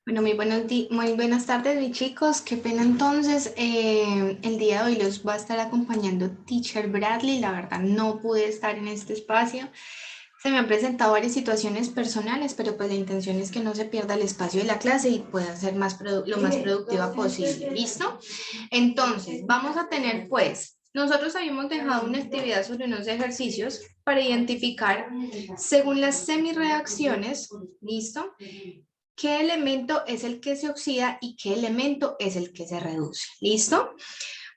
Bueno, muy buenas tardes, mis chicos. Qué pena entonces. El día de hoy los va a estar acompañando Teacher Bradley. La verdad, no pude estar en este espacio. Se me han presentado varias situaciones personales, pero pues la intención es que no se pierda el espacio de la clase y pueda ser lo más productiva posible. ¿Listo? Entonces, vamos a tener pues, nosotros habíamos dejado una actividad sobre unos ejercicios para identificar, según las semirreacciones, ¿listo? ¿Qué elemento es el que se oxida y qué elemento es el que se reduce? ¿Listo?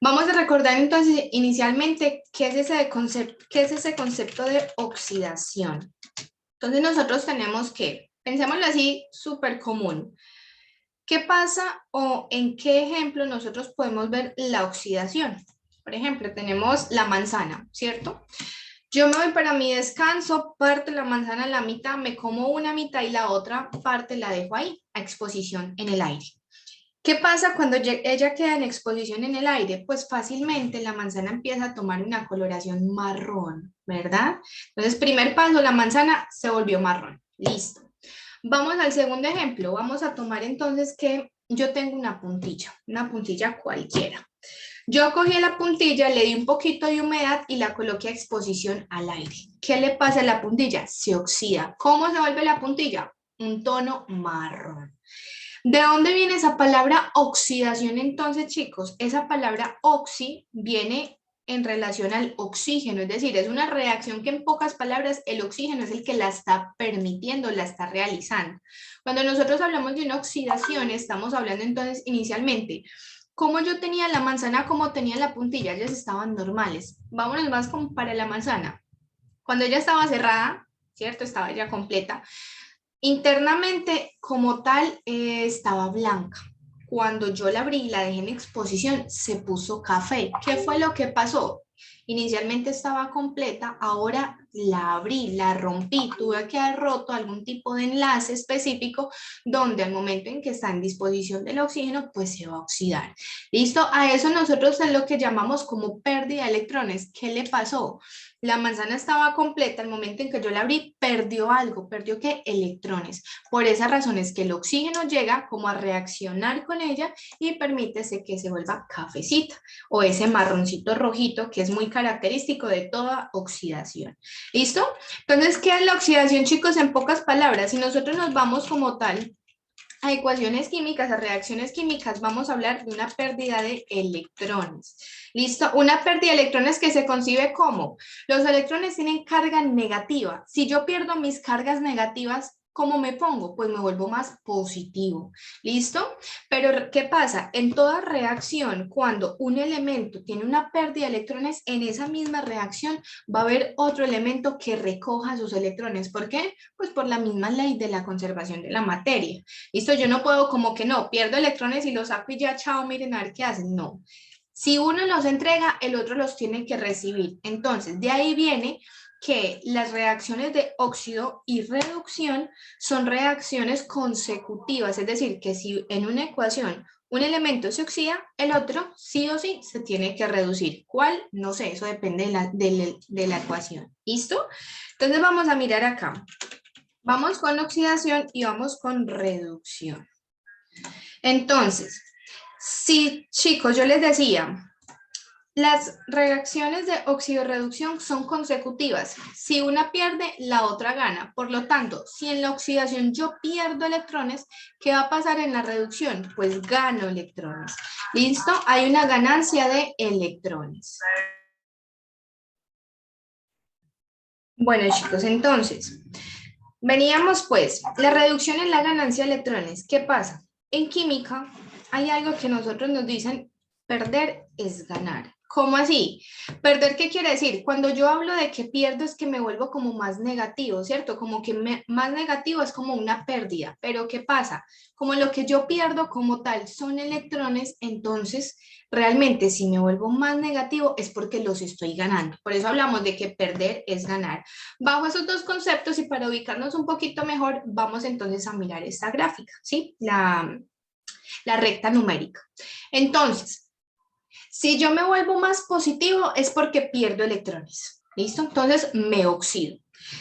Vamos a recordar entonces inicialmente qué es ese concepto de oxidación. Entonces nosotros tenemos que, pensémoslo así, súper común. ¿Qué pasa o en qué ejemplo nosotros podemos ver la oxidación? Por ejemplo, tenemos la manzana, ¿cierto? Yo me voy para mi descanso, parto la manzana a la mitad, me como una mitad y la otra parte la dejo ahí, a exposición en el aire. ¿Qué pasa cuando ella queda en exposición en el aire? Pues fácilmente la manzana empieza a tomar una coloración marrón, ¿verdad? Entonces, primer paso, la manzana se volvió marrón. Listo. Vamos al segundo ejemplo. Vamos a tomar entonces que yo tengo una puntilla cualquiera. Yo cogí la puntilla, le di un poquito de humedad y la coloqué a exposición al aire. ¿Qué le pasa a la puntilla? Se oxida. ¿Cómo se vuelve la puntilla? Un tono marrón. ¿De dónde viene esa palabra oxidación entonces, chicos? Esa palabra oxi viene en relación al oxígeno, es decir, es una reacción que en pocas palabras el oxígeno es el que la está permitiendo, la está realizando. Cuando nosotros hablamos de una oxidación, estamos hablando entonces inicialmente como yo tenía la manzana, como tenía la puntilla, ellas estaban normales. Vámonos más como para la manzana. Cuando ella estaba cerrada, ¿cierto? Estaba ya completa. Internamente, como tal, estaba blanca. Cuando yo la abrí y la dejé en exposición, se puso café. ¿Qué fue lo que pasó? Inicialmente estaba completa, ahora la abrí, la rompí, tuve que haber roto algún tipo de enlace específico donde al momento en que está en disposición del oxígeno, pues se va a oxidar. ¿Listo? A eso nosotros es lo que llamamos como pérdida de electrones. ¿Qué le pasó? La manzana estaba completa, al momento en que yo la abrí, perdió algo, perdió ¿qué? Electrones. Por esa razón es que el oxígeno llega como a reaccionar con ella y permítese que se vuelva cafecita o ese marroncito rojito que es muy característico de toda oxidación. ¿Listo? Entonces, ¿qué es la oxidación, chicos? En pocas palabras, si nosotros nos vamos como tal a ecuaciones químicas, a reacciones químicas, vamos a hablar de una pérdida de electrones. ¿Listo? Una pérdida de electrones que se concibe como los electrones tienen carga negativa. Si yo pierdo mis cargas negativas, ¿cómo me pongo? Pues me vuelvo más positivo. ¿Listo? Pero ¿qué pasa? En toda reacción, cuando un elemento tiene una pérdida de electrones, en esa misma reacción va a haber otro elemento que recoja sus electrones. ¿Por qué? Pues por la misma ley de la conservación de la materia. ¿Listo? Yo no puedo como que no, pierdo electrones y los saco y ya, chao, miren a ver qué hacen. No. Si uno los entrega, el otro los tiene que recibir. Entonces, de ahí viene que las reacciones de óxido y reducción son reacciones consecutivas, es decir, que si en una ecuación un elemento se oxida, el otro sí o sí se tiene que reducir. ¿Cuál? No sé, eso depende de la ecuación. ¿Listo? Entonces vamos a mirar acá. Vamos con oxidación y vamos con reducción. Entonces, sí, chicos, yo les decía, las reacciones de oxidorreducción son consecutivas. Si una pierde, la otra gana. Por lo tanto, si en la oxidación yo pierdo electrones, ¿qué va a pasar en la reducción? Pues gano electrones. ¿Listo? Hay una ganancia de electrones. Bueno, chicos, entonces, veníamos pues, la reducción en la ganancia de electrones. ¿Qué pasa? En química hay algo que nosotros nos dicen, perder es ganar. ¿Cómo así? ¿Perder qué quiere decir? Cuando yo hablo de que pierdo es que me vuelvo como más negativo, ¿cierto? Como que más negativo es como una pérdida. Pero ¿qué pasa? Como lo que yo pierdo como tal son electrones, entonces realmente si me vuelvo más negativo es porque los estoy ganando. Por eso hablamos de que perder es ganar. Bajo esos dos conceptos y para ubicarnos un poquito mejor, vamos entonces a mirar esta gráfica, ¿sí? La recta numérica. Entonces, si yo me vuelvo más positivo es porque pierdo electrones, ¿listo? Entonces me oxido.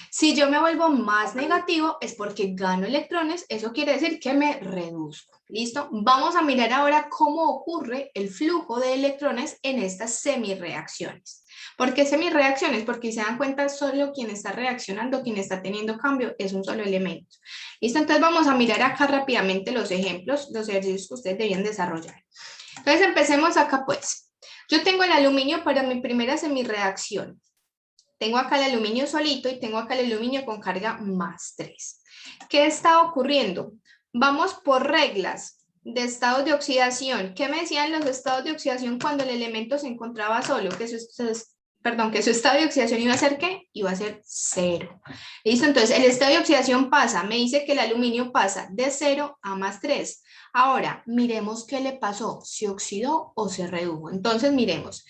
Si yo me vuelvo más negativo es porque gano electrones, eso quiere decir que me reduzco. ¿Listo? Vamos a mirar ahora cómo ocurre el flujo de electrones en estas semirreacciones. ¿Por qué semirreacciones? Porque si se dan cuenta, solo quien está reaccionando, quien está teniendo cambio, es un solo elemento. ¿Listo? Entonces vamos a mirar acá rápidamente los ejemplos, los ejercicios que ustedes debían desarrollar. Entonces empecemos acá pues. Yo tengo el aluminio para mi primera semirreacción. Tengo acá el aluminio solito y tengo acá el aluminio con carga +3. ¿Qué está ocurriendo? Vamos por reglas de estados de oxidación. ¿Qué me decían los estados de oxidación cuando el elemento se encontraba solo? Que su estado de oxidación iba a ser ¿qué? Iba a ser 0. ¿Listo? Entonces el estado de oxidación pasa, me dice que el aluminio pasa de 0 a +3. Ahora, miremos qué le pasó, se oxidó o se redujo. Entonces miremos,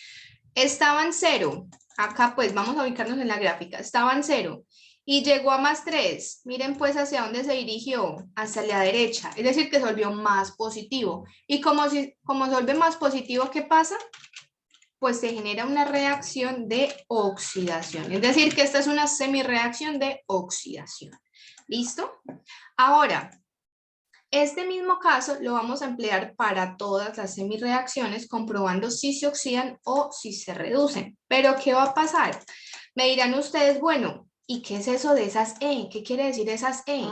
estaban 0. Acá pues vamos a ubicarnos en la gráfica, estaban 0 y llegó a +3, miren pues hacia dónde se dirigió, hacia la derecha, es decir que se volvió más positivo. Y como se vuelve más positivo, ¿qué pasa? Pues se genera una reacción de oxidación, es decir que esta es una semirreacción de oxidación. ¿Listo? Ahora, este mismo caso lo vamos a emplear para todas las semirreacciones, comprobando si se oxidan o si se reducen. Pero, ¿qué va a pasar? Me dirán ustedes, bueno, ¿y qué es eso de esas E? ¿Qué quiere decir esas E?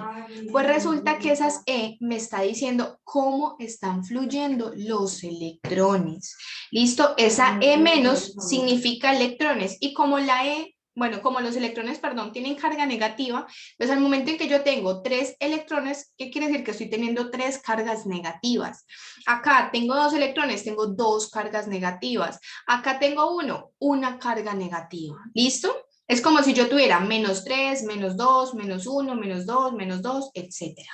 Pues resulta que esas E me está diciendo cómo están fluyendo los electrones. ¿Listo? Esa E menos significa electrones y como la E, bueno, como los electrones, perdón, tienen carga negativa, pues al momento en que yo tengo 3 electrones, ¿qué quiere decir? Que estoy teniendo 3 cargas negativas. Acá tengo 2 electrones, tengo 2 cargas negativas. Acá tengo una carga negativa. ¿Listo? Es como si yo tuviera -3, -2, -1, -2, -2, etcétera.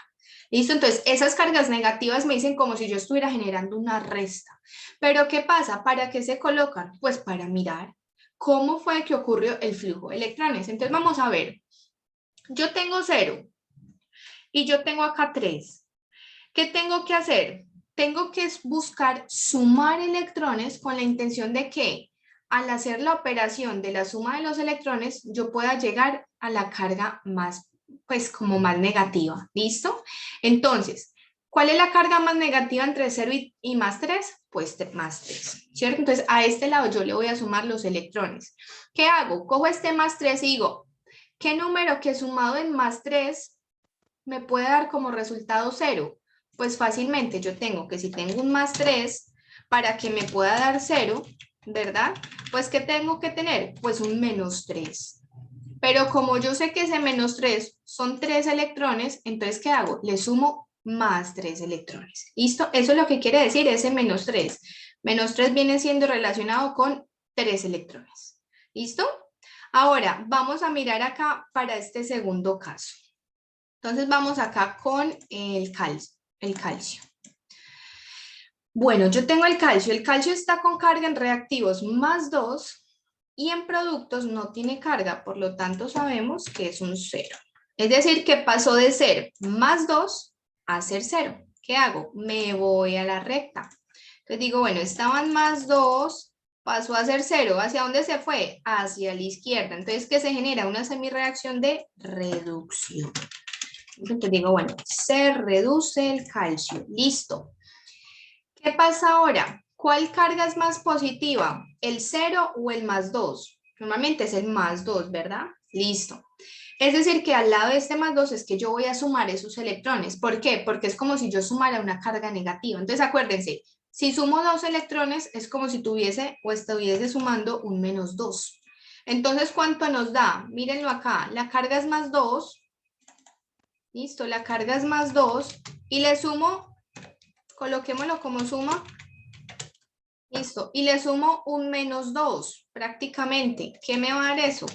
¿Listo? Entonces, esas cargas negativas me dicen como si yo estuviera generando una resta. Pero, ¿qué pasa? ¿Para qué se colocan? Pues para mirar cómo fue que ocurrió el flujo de electrones. Entonces, vamos a ver. Yo tengo 0 y yo tengo acá 3. ¿Qué tengo que hacer? Tengo que buscar sumar electrones con la intención de que al hacer la operación de la suma de los electrones, yo pueda llegar a la carga más, pues como más negativa. ¿Listo? Entonces, ¿cuál es la carga más negativa entre 0 y +3? Pues +3, ¿cierto? Entonces, a este lado yo le voy a sumar los electrones. ¿Qué hago? Cojo este +3 y digo, ¿qué número que sumado en +3 me puede dar como resultado 0? Pues fácilmente yo tengo que si tengo un +3, para que me pueda dar 0, ¿verdad? Pues ¿qué tengo que tener? Pues un -3. Pero como yo sé que ese -3 son 3 electrones, entonces ¿qué hago? Le sumo +3 electrones. ¿Listo? Eso es lo que quiere decir ese -3. -3 viene siendo relacionado con 3 electrones. ¿Listo? Ahora, vamos a mirar acá para este segundo caso. Entonces vamos acá con el calcio. Bueno, yo tengo el calcio está con carga en reactivos +2 y en productos no tiene carga, por lo tanto sabemos que es un 0. Es decir, que pasó de ser +2 a ser 0. ¿Qué hago? Me voy a la recta. Entonces digo, bueno, estaban +2, pasó a ser 0. ¿Hacia dónde se fue? Hacia la izquierda. Entonces, ¿qué se genera? Una semirreacción de reducción. Entonces digo, bueno, se reduce el calcio. Listo. ¿Qué pasa ahora? ¿Cuál carga es más positiva? ¿El 0 o el +2? Normalmente es el +2, ¿verdad? Listo. Es decir, que al lado de este +2 es que yo voy a sumar esos electrones. ¿Por qué? Porque es como si yo sumara una carga negativa. Entonces, acuérdense, si sumo 2 electrones, es como si tuviese o estuviese sumando un -2. Entonces, ¿cuánto nos da? Mírenlo acá. La carga es +2. Listo, la carga es +2 y le sumo, coloquémoslo como suma, listo, y le sumo un -2 prácticamente. ¿Qué me va a dar eso?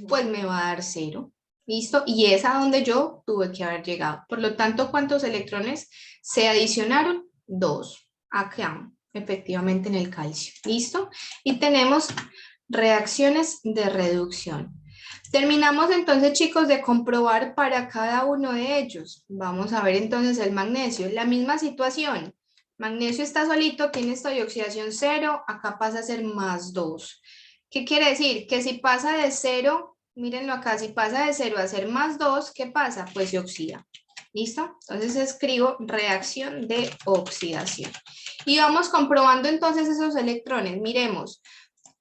Pues me va a dar 0, listo, y es a donde yo tuve que haber llegado. Por lo tanto, ¿cuántos electrones se adicionaron? 2, acá, efectivamente en el calcio, listo, y tenemos reacciones de reducción. Terminamos entonces, chicos, de comprobar para cada uno de ellos. Vamos a ver entonces el magnesio. La misma situación. Magnesio está solito, tiene estado de oxidación 0, acá pasa a ser +2. ¿Qué quiere decir? Que si pasa de 0 Mírenlo acá, si pasa de 0 a ser más 2, ¿qué pasa? Pues se oxida. ¿Listo? Entonces escribo reacción de oxidación. Y vamos comprobando entonces esos electrones. Miremos,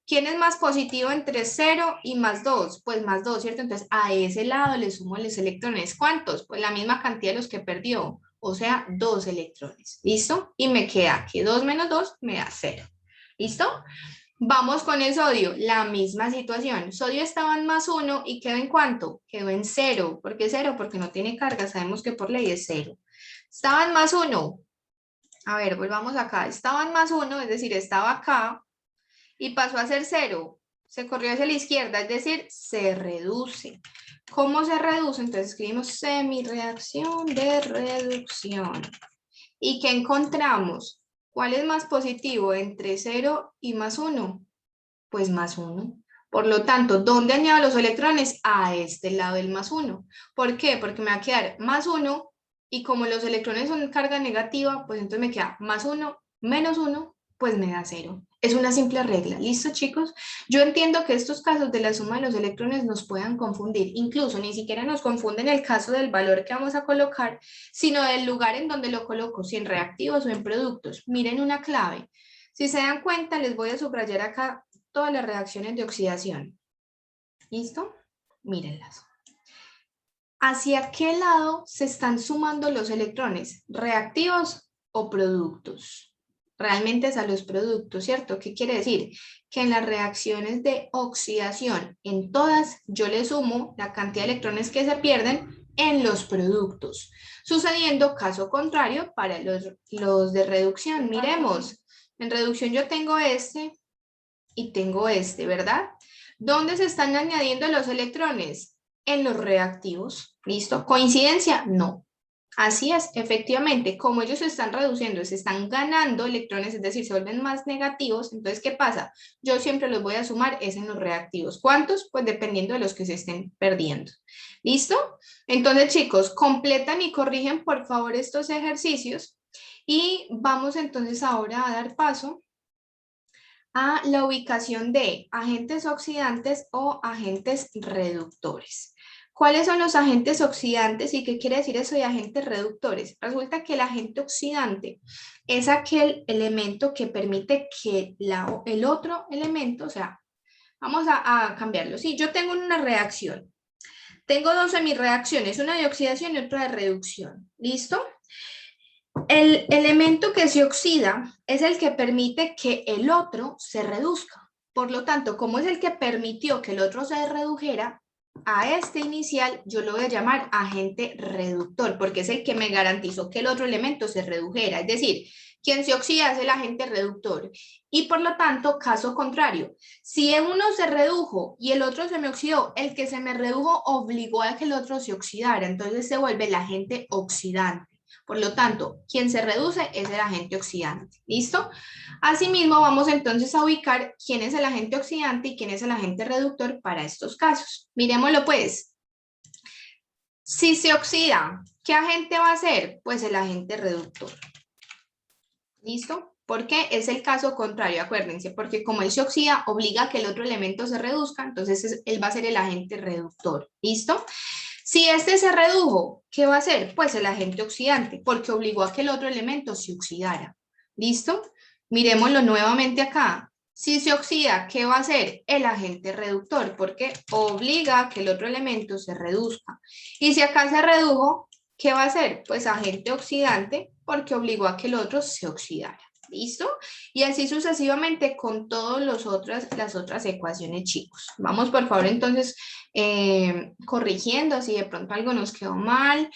¿quién es más positivo entre 0 y más 2? Pues más 2, ¿cierto? Entonces a ese lado le sumo los electrones. ¿Cuántos? Pues la misma cantidad de los que perdió, o sea, 2 electrones. ¿Listo? Y me queda que 2 menos 2 me da 0. ¿Listo? Vamos con el sodio, la misma situación. Sodio estaba en más 1 y quedó en ¿cuánto? Quedó en 0. ¿Por qué 0? Porque no tiene carga, sabemos que por ley es 0. Estaba en más 1. A ver, volvamos acá. Estaba en más 1, es decir, estaba acá y pasó a ser 0. Se corrió hacia la izquierda, es decir, se reduce. ¿Cómo se reduce? Entonces escribimos semireacción de reducción. ¿Y qué encontramos? ¿Cuál es más positivo entre 0 y más 1? Pues más 1. Por lo tanto, ¿dónde añado los electrones? A este lado del más 1. ¿Por qué? Porque me va a quedar más 1 y como los electrones son carga negativa, pues entonces me queda más 1 menos 1, pues me da 0. Es una simple regla. ¿Listo, chicos? Yo entiendo que estos casos de la suma de los electrones nos puedan confundir. Incluso ni siquiera nos confunden el caso del valor que vamos a colocar, sino del lugar en donde lo coloco, si en reactivos o en productos. Miren una clave. Si se dan cuenta, les voy a subrayar acá todas las reacciones de oxidación. ¿Listo? Mírenlas. ¿Hacia qué lado se están sumando los electrones? ¿Reactivos o productos? Realmente es a los productos, ¿cierto? ¿Qué quiere decir? Que en las reacciones de oxidación, en todas, yo le sumo la cantidad de electrones que se pierden en los productos. Sucediendo caso contrario para los de reducción. Miremos, en reducción yo tengo este y tengo este, ¿verdad? ¿Dónde se están añadiendo los electrones? En los reactivos. ¿Listo? ¿Coincidencia? No. Así es, efectivamente, como ellos se están reduciendo, se están ganando electrones, es decir, se vuelven más negativos, entonces, ¿qué pasa? Yo siempre los voy a sumar es en los reactivos. ¿Cuántos? Pues dependiendo de los que se estén perdiendo. ¿Listo? Entonces, chicos, completan y corrigen, por favor, estos ejercicios y vamos entonces ahora a dar paso a la ubicación de agentes oxidantes o agentes reductores. ¿Cuáles son los agentes oxidantes y qué quiere decir eso de agentes reductores? Resulta que el agente oxidante es aquel elemento que permite que el otro elemento, o sea, vamos a cambiarlo. Si yo tengo una reacción, tengo dos semireacciones, una de oxidación y otra de reducción. ¿Listo? El elemento que se oxida es el que permite que el otro se reduzca. Por lo tanto, como es el que permitió que el otro se redujera, a este inicial yo lo voy a llamar agente reductor, porque es el que me garantizó que el otro elemento se redujera. Es decir, quien se oxida es el agente reductor. Y por lo tanto, caso contrario, si uno se redujo y el otro se me oxidó, el que se me redujo obligó a que el otro se oxidara. Entonces se vuelve el agente oxidante. Por lo tanto, quien se reduce es el agente oxidante. ¿Listo? Asimismo, vamos entonces a ubicar quién es el agente oxidante y quién es el agente reductor para estos casos. Miremoslo pues. Si se oxida, ¿qué agente va a ser? Pues el agente reductor. ¿Listo? Porque es el caso contrario, acuérdense, porque como él se oxida, obliga a que el otro elemento se reduzca, entonces él va a ser el agente reductor. ¿Listo? Si este se redujo, ¿qué va a hacer? Pues el agente oxidante, porque obligó a que el otro elemento se oxidara. ¿Listo? Miremoslo nuevamente acá. Si se oxida, ¿qué va a hacer? El agente reductor, porque obliga a que el otro elemento se reduzca. Y si acá se redujo, ¿qué va a hacer? Pues agente oxidante, porque obligó a que el otro se oxidara. ¿Listo? Y así sucesivamente con todas las otras ecuaciones, chicos. Vamos, por favor, entonces, corrigiendo si de pronto algo nos quedó mal.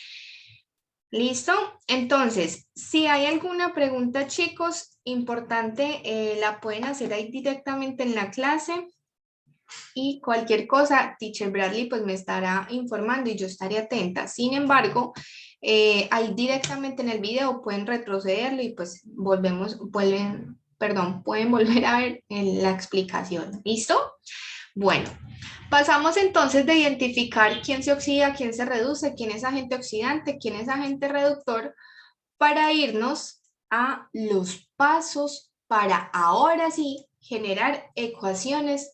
¿Listo? Entonces, si hay alguna pregunta, chicos, importante, la pueden hacer ahí directamente en la clase. Y cualquier cosa, Teacher Bradley pues me estará informando y yo estaré atenta. Sin embargo, ahí directamente en el video pueden retrocederlo y pues pueden volver a ver la explicación. ¿Listo? Bueno, pasamos entonces de identificar quién se oxida, quién se reduce, quién es agente oxidante, quién es agente reductor, para irnos a los pasos para ahora sí generar ecuaciones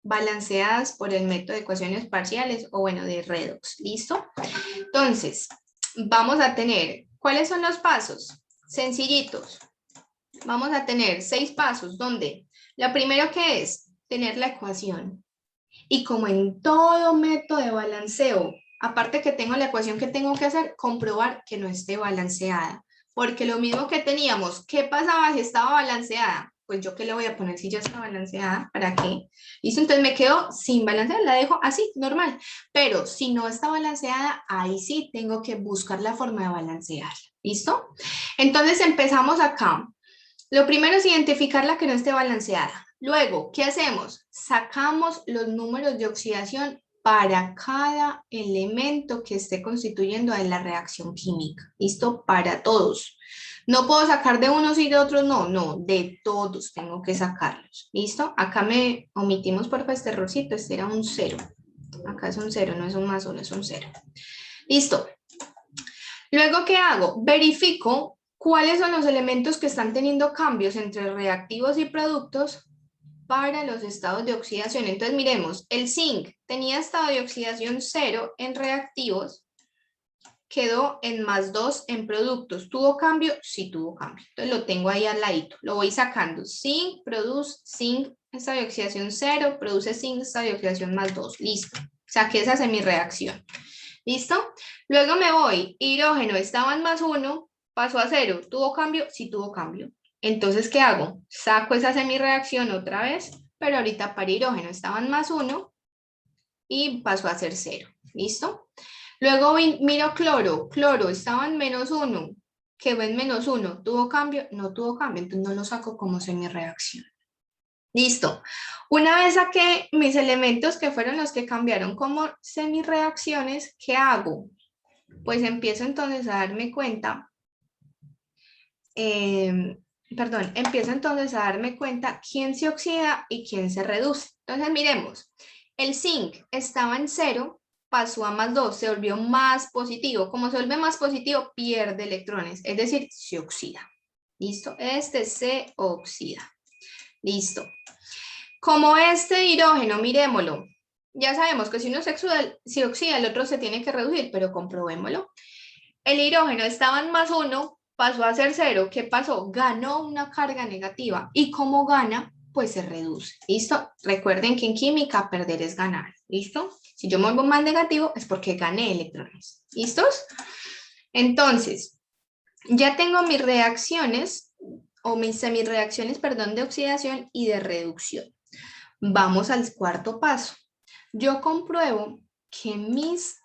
balanceadas por el método de ecuaciones parciales o bueno, de redox. ¿Listo? Entonces, vamos a tener, ¿cuáles son los pasos? Sencillitos. Vamos a tener 6 pasos donde lo primero que es tener la ecuación. Y como en todo método de balanceo, aparte que tengo la ecuación que tengo que hacer, comprobar que no esté balanceada. Porque lo mismo que teníamos, ¿qué pasaba si estaba balanceada? Pues yo qué le voy a poner si ya está balanceada, ¿para qué? ¿Listo? Entonces me quedo sin balancear, la dejo así, normal. Pero si no está balanceada, ahí sí tengo que buscar la forma de balancearla. ¿Listo? Entonces empezamos acá. Lo primero es identificar la que no esté balanceada. Luego, ¿qué hacemos? Sacamos los números de oxidación para cada elemento que esté constituyendo en la reacción química. ¿Listo? Para todos. No puedo sacar de unos y de otros, no, de todos tengo que sacarlos. ¿Listo? Acá me omitimos por este errorcito, este era un 0. Acá es un 0, no es un más 1, es un 0. Listo. Luego, ¿qué hago? Verifico cuáles son los elementos que están teniendo cambios entre reactivos y productos para los estados de oxidación. Entonces, miremos, el zinc tenía estado de oxidación 0 en reactivos, quedó en +2 en productos. ¿Tuvo cambio? Sí tuvo cambio. Entonces, lo tengo ahí al ladito. Lo voy sacando. Zinc, produce, zinc, estado de oxidación 0, produce zinc, estado de oxidación +2. Listo. Saqué esa semireacción. ¿Listo? Luego me voy, hidrógeno estaba en +1, pasó a 0, ¿tuvo cambio? Sí tuvo cambio. Entonces, ¿qué hago? Saco esa semireacción otra vez, pero ahorita para hidrógeno estaban +1 y pasó a ser 0. ¿Listo? Luego miro cloro estaba en -1, quedó en -1, ¿tuvo cambio? No tuvo cambio, entonces no lo saco como semireacción. Listo. Una vez saqué mis elementos que fueron los que cambiaron como semireacciones, ¿qué hago? Pues empiezo entonces a darme cuenta, empiezo entonces a darme cuenta quién se oxida y quién se reduce. Entonces miremos, el zinc estaba en 0, pasó a +2, se volvió más positivo. Como se vuelve más positivo, pierde electrones, es decir, se oxida. ¿Listo? Este se oxida. Listo. Como este hidrógeno, miremoslo. Ya sabemos que si uno se oxida, el otro se tiene que reducir, pero comprobémoslo. El hidrógeno estaba en +1, pasó a ser 0. ¿Qué pasó? Ganó una carga negativa. ¿Y cómo gana? Pues se reduce. ¿Listo? Recuerden que en química perder es ganar. ¿Listo? Si yo me vuelvo más negativo es porque gané electrones. ¿Listos? Entonces, ya tengo mis reacciones, o mis semireacciones, perdón, de oxidación y de reducción. Vamos al cuarto paso. Yo compruebo que mis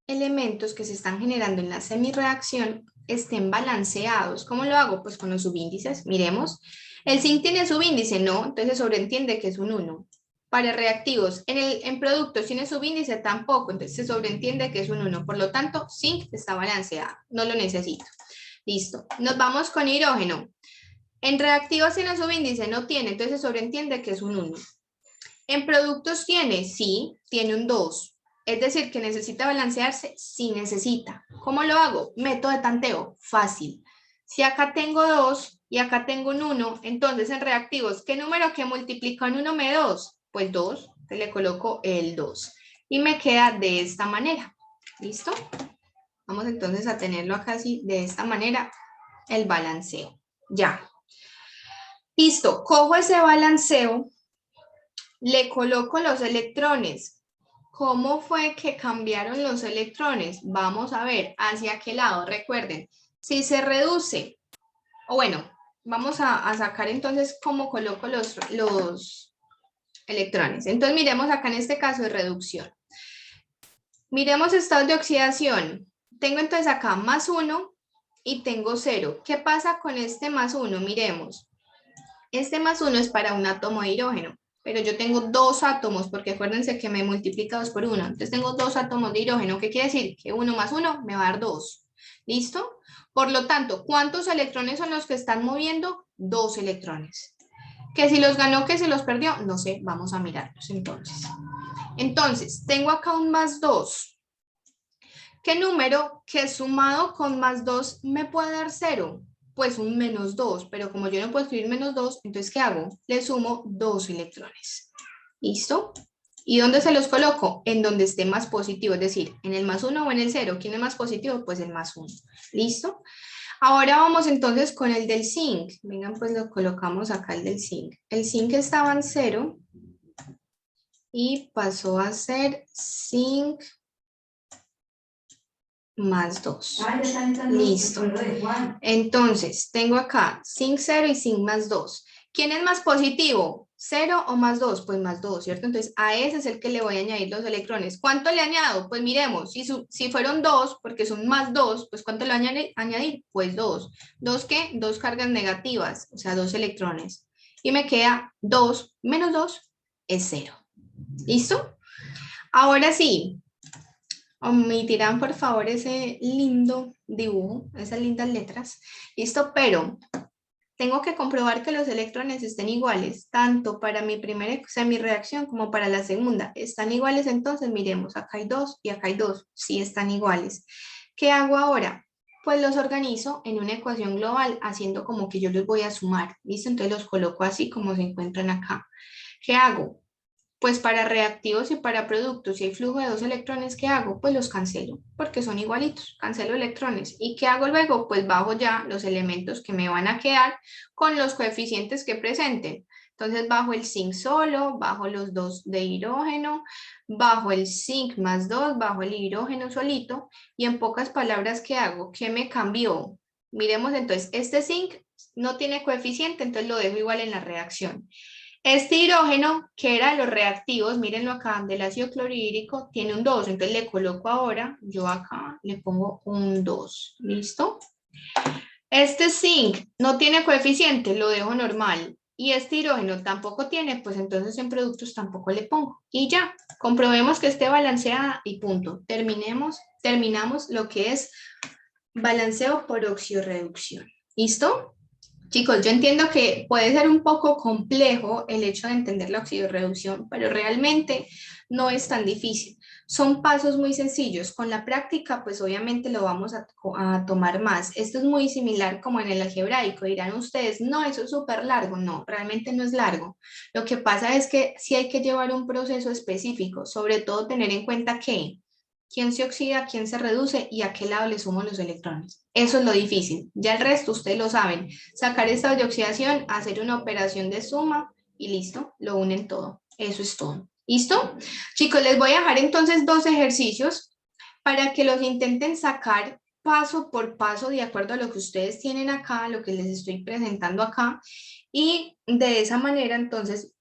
elementos que se están generando en la semireacción estén balanceados. ¿Cómo lo hago? Pues con los subíndices. Miremos. ¿El zinc tiene subíndice? No, entonces se sobreentiende que es un 1. Para reactivos, en productos tiene subíndice tampoco, entonces se sobreentiende que es un 1. Por lo tanto, zinc está balanceado, no lo necesito. Listo. Nos vamos con hidrógeno. En reactivos tiene subíndice, no tiene, entonces se sobreentiende que es un 1. En productos tiene, sí, tiene un 2. Es decir, que necesita balancearse, sí necesita. ¿Cómo lo hago? Método de tanteo, fácil. Si acá tengo 2 y acá tengo un 1, entonces en reactivos, ¿qué número que multiplica en 1 me 2? Pues 2, le coloco el 2. Y me queda de esta manera. ¿Listo? Vamos entonces a tenerlo acá así, de esta manera, el balanceo. Ya. Listo, cojo ese balanceo, le coloco los electrones. ¿Cómo fue que cambiaron los electrones? Vamos a ver hacia qué lado. Recuerden, si se reduce, o bueno, vamos a sacar entonces cómo coloco los electrones. Entonces miremos acá en este caso de reducción. Miremos estados de oxidación. Tengo entonces acá +1 y tengo 0. ¿Qué pasa con este +1? Miremos. Este +1 es para un átomo de hidrógeno, pero yo tengo 2 átomos, porque acuérdense que me multiplica 2 por 1. Entonces tengo 2 átomos de hidrógeno. ¿Qué quiere decir? Que 1 más 1 me va a dar 2. ¿Listo? Por lo tanto, ¿cuántos electrones son los que están moviendo? 2 electrones. ¿Que si los ganó, que si los perdió? No sé, vamos a mirarlos entonces. Entonces, tengo acá un +2. ¿Qué número que sumado con +2 me puede dar 0? Pues un -2, pero como yo no puedo escribir -2, entonces ¿qué hago? Le sumo 2 electrones. ¿Listo? ¿Y dónde se los coloco? En donde esté más positivo, es decir, en el +1 o en el 0. ¿Quién es más positivo? Pues el +1. ¿Listo? Ahora vamos entonces con el del zinc. Vengan, pues lo colocamos acá el del zinc. El zinc estaba en 0 y pasó a ser zinc +2. Listo. Entonces, tengo acá zinc 0 y zinc +2. ¿Quién es más positivo? ¿0 o +2? Pues +2, ¿cierto? Entonces, a ese es el que le voy a añadir los electrones. ¿Cuánto le añado? Pues miremos, si fueron 2, porque son +2, pues ¿cuánto le voy a añadir? Pues 2. ¿2 qué? 2 cargas negativas, o sea, 2 electrones. Y me queda 2 menos 2 es 0. ¿Listo? Ahora sí. Omitirán por favor ese lindo dibujo, esas lindas letras. Listo, pero tengo que comprobar que los electrones estén iguales, tanto para mi primera semireacción como para la segunda. ¿Están iguales? Entonces miremos, acá hay 2 y acá hay 2. Sí están iguales. ¿Qué hago ahora? Pues los organizo en una ecuación global, haciendo como que yo los voy a sumar. ¿Listo? Entonces los coloco así como se encuentran acá. ¿Qué hago? Pues para reactivos y para productos, si hay flujo de 2 electrones, ¿qué hago? Pues los cancelo, porque son igualitos, cancelo electrones. ¿Y qué hago luego? Pues bajo ya los elementos que me van a quedar con los coeficientes que presenten. Entonces bajo el zinc solo, bajo los 2 de hidrógeno, bajo el zinc +2, bajo el hidrógeno solito, y en pocas palabras, ¿qué hago? ¿Qué me cambió? Miremos entonces, este zinc no tiene coeficiente, entonces lo dejo igual en la reacción. Este hidrógeno, que era de los reactivos, mírenlo acá, del ácido clorhídrico, tiene un 2, entonces le coloco ahora, yo acá le pongo un 2, ¿listo? Este zinc no tiene coeficiente, lo dejo normal, y este hidrógeno tampoco tiene, pues entonces en productos tampoco le pongo. Y ya, comprobemos que esté balanceada y punto. Terminamos lo que es balanceo por oxirreducción. ¿Listo? Chicos, yo entiendo que puede ser un poco complejo el hecho de entender la oxidorreducción, pero realmente no es tan difícil. Son pasos muy sencillos. Con la práctica, pues obviamente lo vamos a tomar más. Esto es muy similar como en el algebraico. Dirán ustedes, no, eso es súper largo. No, realmente no es largo. Lo que pasa es que sí hay que llevar un proceso específico, sobre todo tener en cuenta que quién se oxida, quién se reduce y a qué lado le sumo los electrones. Eso es lo difícil. Ya el resto ustedes lo saben. Sacar estados de oxidación, hacer una operación de suma y listo, lo unen todo. Eso es todo. ¿Listo? Chicos, les voy a dejar entonces 2 ejercicios para que los intenten sacar paso por paso de acuerdo a lo que ustedes tienen acá, lo que les estoy presentando acá. Y de esa manera entonces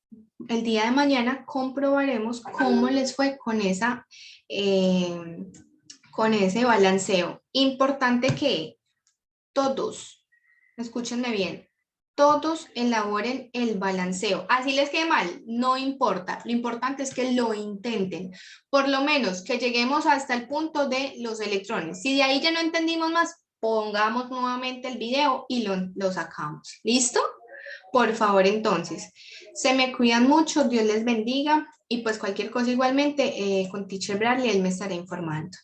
el día de mañana comprobaremos cómo les fue con ese balanceo. Importante que todos, escúchenme bien, todos elaboren el balanceo. Así les quede mal, no importa. Lo importante es que lo intenten. Por lo menos que lleguemos hasta el punto de los electrones. Si de ahí ya no entendimos más, pongamos nuevamente el video y lo sacamos. ¿Listo? Por favor, entonces, se me cuidan mucho, Dios les bendiga y pues cualquier cosa igualmente con Teacher Bradley, él me estará informando.